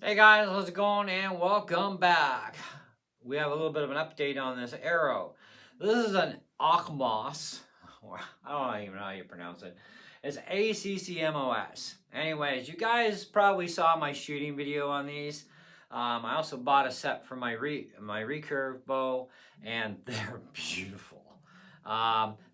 Hey guys, how's it going? And welcome back. We have a little bit of an update on this arrow. This is an Accmos. I don't even know how you pronounce it. It's Accmos. Anyways, you guys probably saw my shooting video on these. I also bought a set for my recurve bow, and they're beautiful.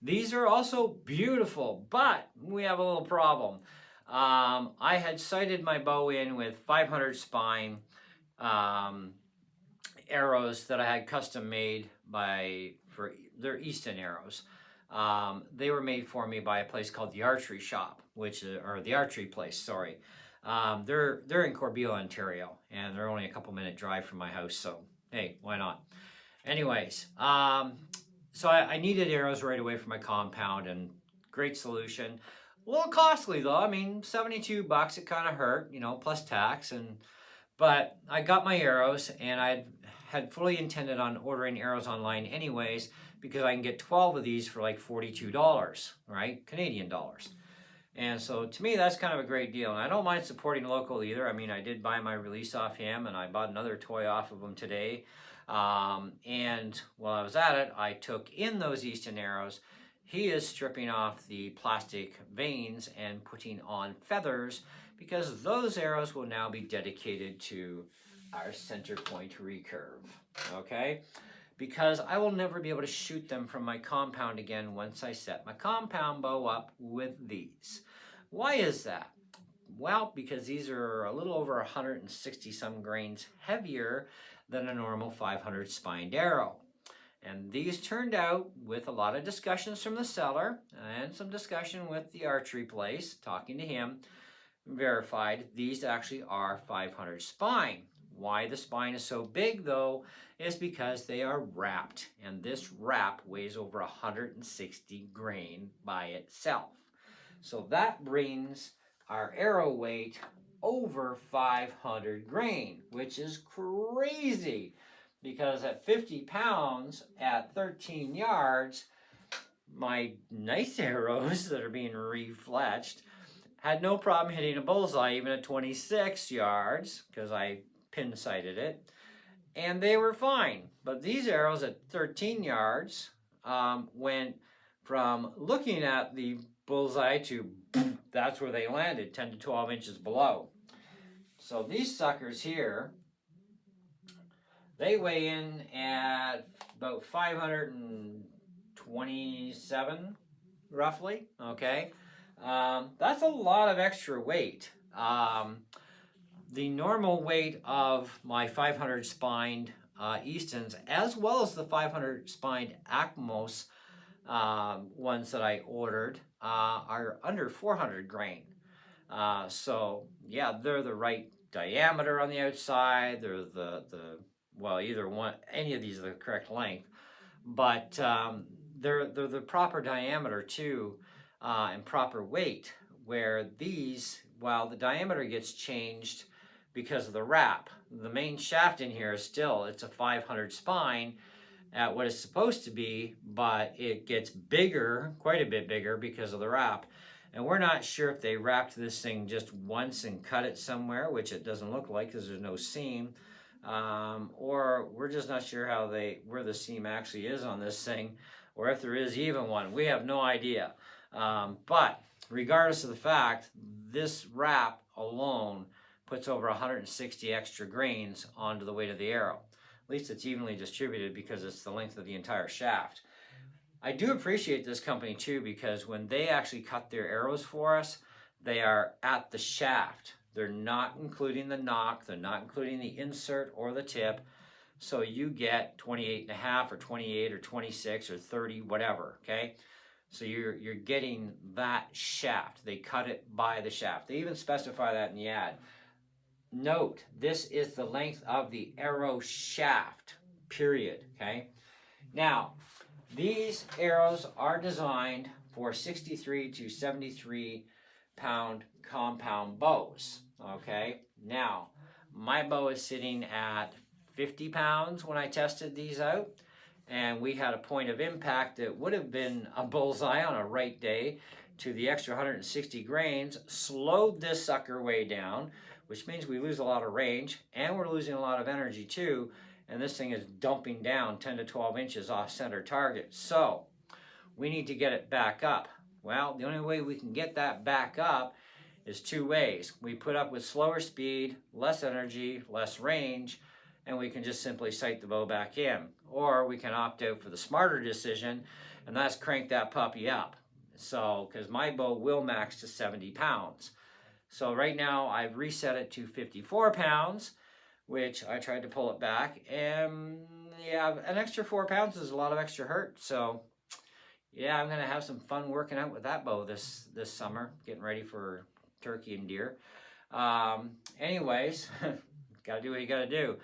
These are also beautiful, but we have a little problem. I had sighted my bow in with 500 spine um, arrows that I had custom made for their Easton arrows. They were made for me by a place called the Archery Shop, or the Archery Place. Sorry, they're in Corbeil, Ontario, and they're only a couple-minute drive from my house. So hey, why not? Anyways, so I needed arrows right away for my compound, and great solution. A little costly though. I mean, $72. It kind of hurt, plus tax. But I got my arrows, and I had fully intended on ordering arrows online anyways, because I can get 12 of these for like $42, right? Canadian dollars. And so to me, that's kind of a great deal. And I don't mind supporting local either. I mean, I did buy my release off him, and I bought another toy off of him today. And while I was at it, I took in those Easton arrows. He is stripping off the plastic vanes and putting on feathers, because those arrows will now be dedicated to our center point recurve. Okay? Because I will never be able to shoot them from my compound again once I set my compound bow up with these. Why is that? Well, because these are a little over 160 some grains heavier than a normal 500 spined arrow. And these turned out, with a lot of discussions from the seller and some discussion with the archery place, talking to him, verified these actually are 500 spine. Why the spine is so big though is because they are wrapped, and this wrap weighs over 160 grain by itself. So that brings our arrow weight over 500 grain, which is crazy, because at 50 pounds at 13 yards, my nice arrows that are being refletched had no problem hitting a bullseye even at 26 yards, because I pin sighted it, and they were fine. But these arrows at 13 yards went from looking at the bullseye to that's where they landed, 10 to 12 inches below. So these suckers here, they weigh in at about 527 roughly, okay? That's a lot of extra weight. The normal weight of my 500 spined Eastons, as well as the 500 spined Accmos ones that I ordered, are under 400 grain. So yeah, they're the right diameter on the outside. They're well, either one, any of these are the correct length, but they're the proper diameter too, and proper weight. Where these, while the diameter gets changed because of the wrap, the main shaft in here is still, it's a 500 spine at what it's supposed to be, but it gets bigger, quite a bit bigger, because of the wrap. And we're not sure if they wrapped this thing just once and cut it somewhere, which it doesn't look like because there's no seam, or we're just not sure where the seam actually is on this thing, or if there is even one. We have no idea. But regardless of the fact, this wrap alone puts over 160 extra grains onto the weight of the arrow. At least it's evenly distributed because it's the length of the entire shaft. I do appreciate this company too, because when they actually cut their arrows for us, they are at the shaft. They're not including the nock, they're not including the insert or the tip. So you get 28.5 or 28 or 26 or 30, whatever, okay? So you're getting that shaft. They cut it by the shaft. They even specify that in the ad. Note, this is the length of the arrow shaft, period, okay? Now, these arrows are designed for 63 to 73 pound compound bows, okay? Now, my bow is sitting at 50 pounds when I tested these out, and we had a point of impact that would have been a bullseye on a right day to the extra 160 grains, slowed this sucker way down, which means we lose a lot of range and we're losing a lot of energy too. And this thing is dumping down 10 to 12 inches off center target. So we need to get it back up. Well, the only way we can get that back up is two ways. We put up with slower speed, less energy, less range, and we can just simply sight the bow back in. Or we can opt out for the smarter decision, and that's crank that puppy up. So, because my bow will max to 70 pounds. So right now I've reset it to 54 pounds, which I tried to pull it back, and yeah, an extra 4 pounds is a lot of extra hurt. So yeah, I'm gonna have some fun working out with that bow this summer, getting ready for turkey and deer. Anyways, gotta do what you gotta do.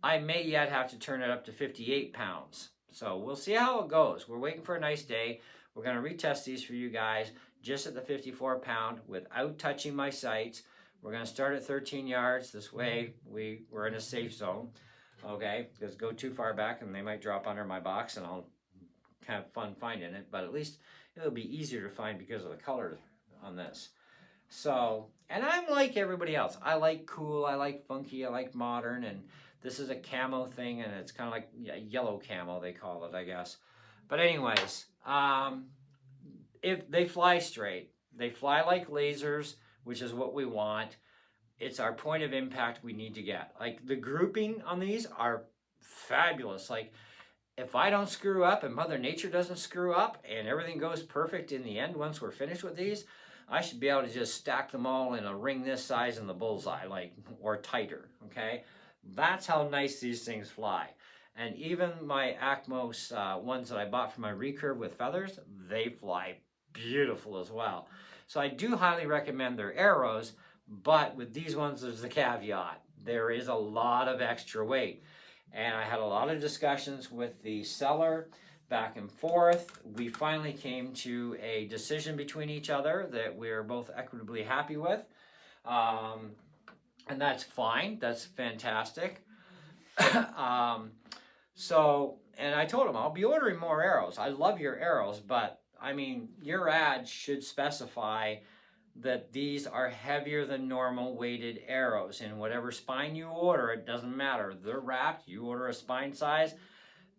I may yet have to turn it up to 58 pounds. So we'll see how it goes. We're waiting for a nice day. We're gonna retest these for you guys just at the 54 pound without touching my sights. We're gonna start at 13 yards. This way we're in a safe zone. Okay, because go too far back and they might drop under my box and I'll have fun finding it, but at least it'll be easier to find because of the color on this. So, and I'm like everybody else. I like cool, I like funky, I like modern, and this is a camo thing, and it's kind of like yellow camo, they call it, I guess. But anyways, if they fly straight, they fly like lasers, which is what we want. It's our point of impact we need to get. Like the grouping on these are fabulous. Like if I don't screw up and Mother Nature doesn't screw up and everything goes perfect in the end once we're finished with these, I should be able to just stack them all in a ring this size in the bullseye, like, or tighter, okay? That's how nice these things fly. And even my Accmos ones that I bought for my recurve with feathers, they fly beautiful as well. So I do highly recommend their arrows, but with these ones, there's the caveat. There is a lot of extra weight. And I had a lot of discussions with the seller back and forth. We finally came to a decision between each other that we're both equitably happy with. And that's fine. That's fantastic. So, and I told him I'll be ordering more arrows. I love your arrows, but I mean, your ad should specify that these are heavier than normal weighted arrows. In whatever spine you order, it doesn't matter. They're wrapped. You order a spine size,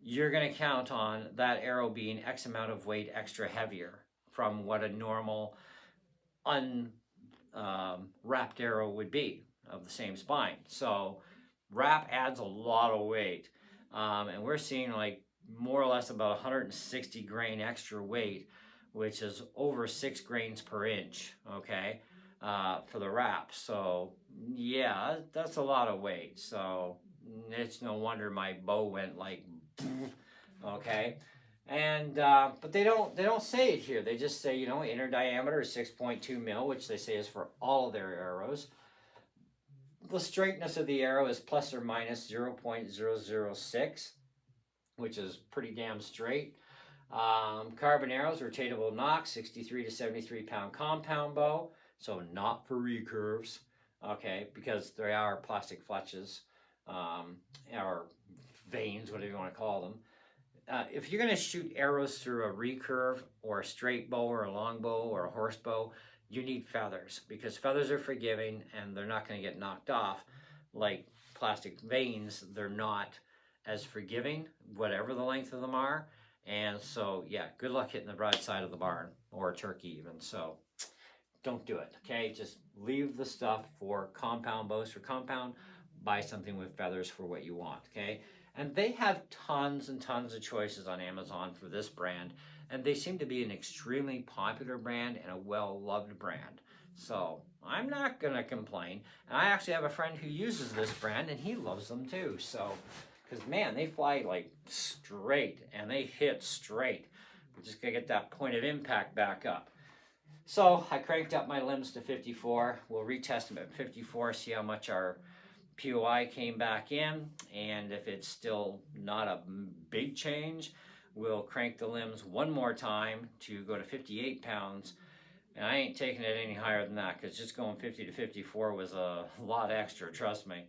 you're going to count on that arrow being X amount of weight extra heavier from what a normal unwrapped arrow would be of the same spine. So wrap adds a lot of weight. And we're seeing like more or less about 160 grain extra weight, which is over 6 grains per inch, okay, for the wrap. So yeah, that's a lot of weight. So it's no wonder my bow went like, okay. And but they don't say it here. They just say, you know, inner diameter is 6.2 mil, which they say is for all of their arrows. The straightness of the arrow is plus or minus 0.006, which is pretty damn straight. Carbon arrows, rotatable nock, 63 to 73 pound compound bow, so not for recurves, okay, because they are plastic fletches, or veins, whatever you want to call them. If you're going to shoot arrows through a recurve or a straight bow or a long bow or a horse bow, you need feathers, because feathers are forgiving and they're not going to get knocked off. Like plastic veins, they're not as forgiving, whatever the length of them are. And so, yeah, good luck hitting the broadside of the barn or a turkey even. So don't do it, okay? Just leave the stuff for compound bows for compound. Buy something with feathers for what you want, okay? And they have tons and tons of choices on Amazon for this brand. And they seem to be an extremely popular brand and a well-loved brand. So I'm not going to complain. And I actually have a friend who uses this brand and he loves them too. So, because man, they fly like straight and they hit straight. We just got to get that point of impact back up. So I cranked up my limbs to 54. We'll retest them at 54, see how much our POI came back in. And if it's still not a big change, we'll crank the limbs one more time to go to 58 pounds. And I ain't taking it any higher than that, because just going 50 to 54 was a lot extra, trust me.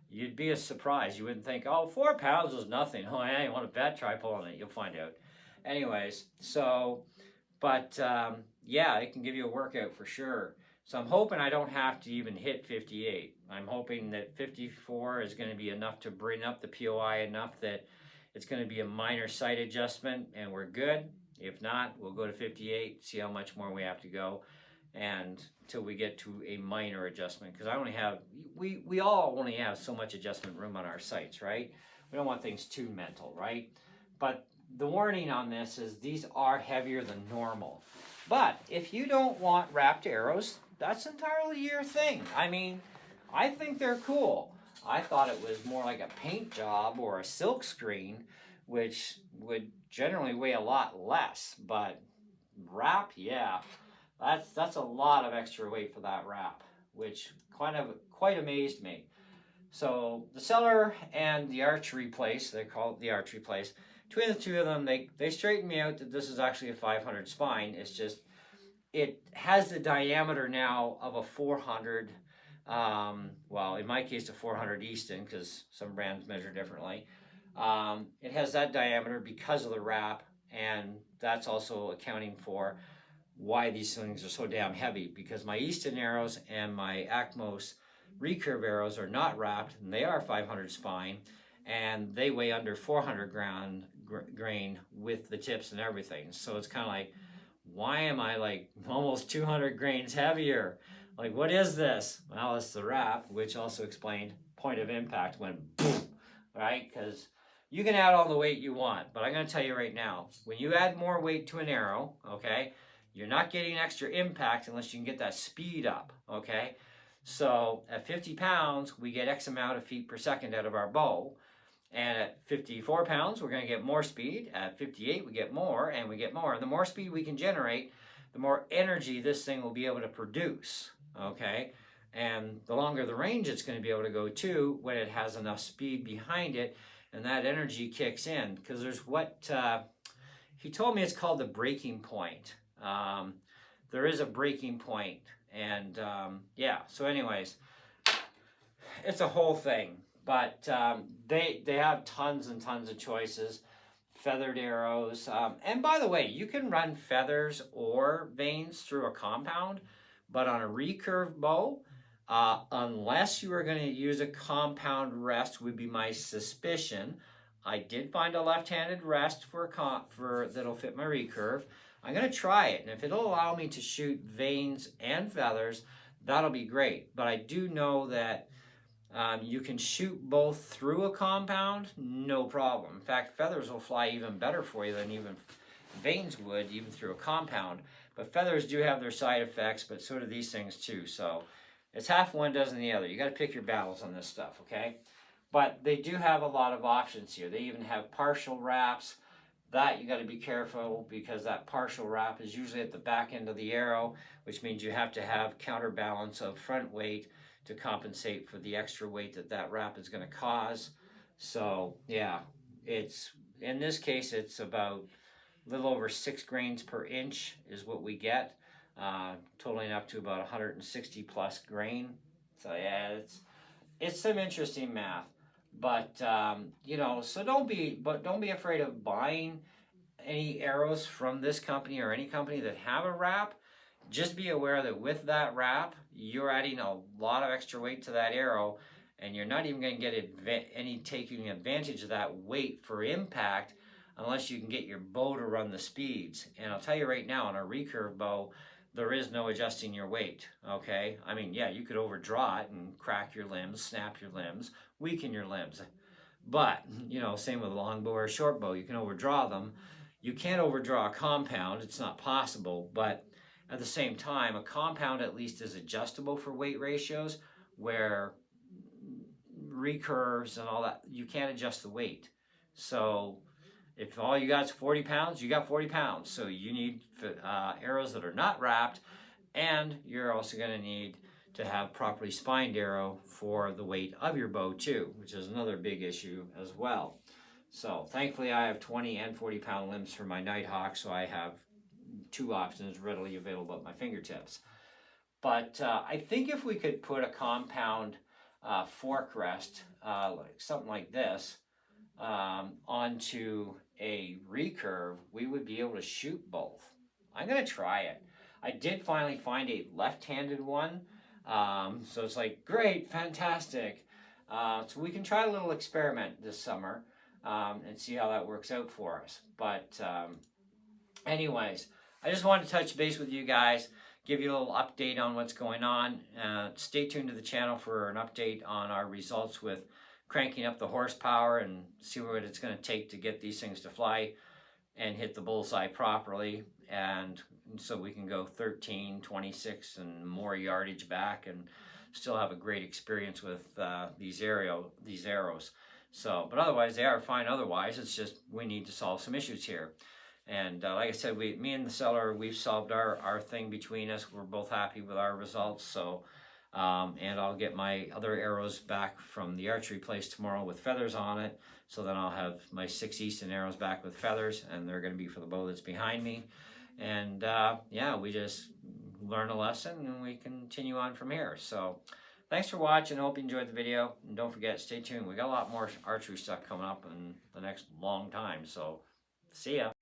You'd be a surprise. You wouldn't think, oh, 4 pounds is nothing. Oh, yeah, you want to bet? Try pulling it. You'll find out. Anyways, so, but yeah, it can give you a workout for sure. So I'm hoping I don't have to even hit 58. I'm hoping that 54 is going to be enough to bring up the POI enough that it's going to be a minor sight adjustment and we're good. If not, we'll go to 58, see how much more we have to go, and until we get to a minor adjustment, because we all only have so much adjustment room on our sights, right? We don't want things too mental, right? But the warning on this is these are heavier than normal. But if you don't want wrapped arrows, that's entirely your thing. I mean, I think they're cool. I thought it was more like a paint job or a silk screen, which would generally weigh a lot less. But wrap, yeah, that's a lot of extra weight for that wrap, which quite amazed me. So the seller and the archery place, they call it the archery place, between the two of them, they straightened me out that this is actually a 500 spine. It's just, it has the diameter now of a 400, well, in my case, a 400 Easton, because some brands measure differently. It has that diameter because of the wrap, and that's also accounting for why these things are so damn heavy, because my Easton arrows and my Accmos recurve arrows are not wrapped, and they are 500 spine, and they weigh under 400 grain with the tips and everything. So it's kind of like, why am I like almost 200 grains heavier? Like, what is this? Well, it's the wrap, which also explained point of impact went boom, right? Because you can add all the weight you want, but I'm going to tell you right now, when you add more weight to an arrow, okay, you're not getting extra impact unless you can get that speed up, okay? So at 50 pounds, we get X amount of feet per second out of our bow. And at 54 pounds, we're going to get more speed. At 58, we get more, and we get more. And the more speed we can generate, the more energy this thing will be able to produce, okay? And the longer the range it's going to be able to go to when it has enough speed behind it, and that energy kicks in. Because there's what, he told me it's called the breaking point. There is a breaking point. And yeah, so anyways, it's a whole thing. But they have tons and tons of choices. Feathered arrows. And by the way, you can run feathers or vanes through a compound, but on a recurve bow, unless you are going to use a compound rest, would be my suspicion. I did find a left-handed rest for that'll fit my recurve. I'm going to try it, and if it'll allow me to shoot vanes and feathers, that'll be great. But I do know that you can shoot both through a compound, no problem. In fact, feathers will fly even better for you than even vanes would, even through a compound. But feathers do have their side effects, but so do these things too. So it's half one dozen the other. You got to pick your battles on this stuff, okay? But they do have a lot of options here. They even have partial wraps. That you got to be careful, because that partial wrap is usually at the back end of the arrow, which means you have to have counterbalance of front weight to compensate for the extra weight that wrap is going to cause. So yeah, it's, in this case, it's about a little over 6 grains per inch is what we get, totaling up to about 160 plus grain. So yeah, it's some interesting math. But you know, so don't be afraid of buying any arrows from this company or any company that have a wrap. Just be aware that with that wrap, you're adding a lot of extra weight to that arrow, and you're not even going to get taking advantage of that weight for impact unless you can get your bow to run the speeds. And I'll tell you right now, on a recurve bow, there is no adjusting your weight, okay? I mean, yeah, you could overdraw it and crack your limbs, snap your limbs, weaken your limbs. But, you know, same with a longbow or a short bow, you can overdraw them. You can't overdraw a compound, it's not possible, but at the same time, a compound at least is adjustable for weight ratios, where recurves and all that, you can't adjust the weight. So if all you got is 40 pounds, you got 40 pounds. So you need arrows that are not wrapped, and you're also going to need to have properly spined arrow for the weight of your bow too, which is another big issue as well. So thankfully I have 20 and 40 pound limbs for my Nighthawk, so I have 2 options readily available at my fingertips. But I think if we could put a compound fork rest, like something like this, onto a recurve, we would be able to shoot both. I'm going to try it. I did finally find a left-handed one. So it's like, great, fantastic. So we can try a little experiment this summer and see how that works out for us. But anyways, I just wanted to touch base with you guys, give you a little update on what's going on. Stay tuned to the channel for an update on our results with cranking up the horsepower and see what it's going to take to get these things to fly and hit the bullseye properly, and so we can go 13, 26 and more yardage back and still have a great experience with these arrows. So, but otherwise they are fine. Otherwise, it's just we need to solve some issues here. And like I said, me and the seller, we've solved our thing between us. We're both happy with our results. So, and I'll get my other arrows back from the archery place tomorrow with feathers on it. So then I'll have my 6 Easton arrows back with feathers, and they're going to be for the bow that's behind me. And yeah, we just learn a lesson and we continue on from here. So thanks for watching. I hope you enjoyed the video. And don't forget, stay tuned. We got a lot more archery stuff coming up in the next long time. So see ya.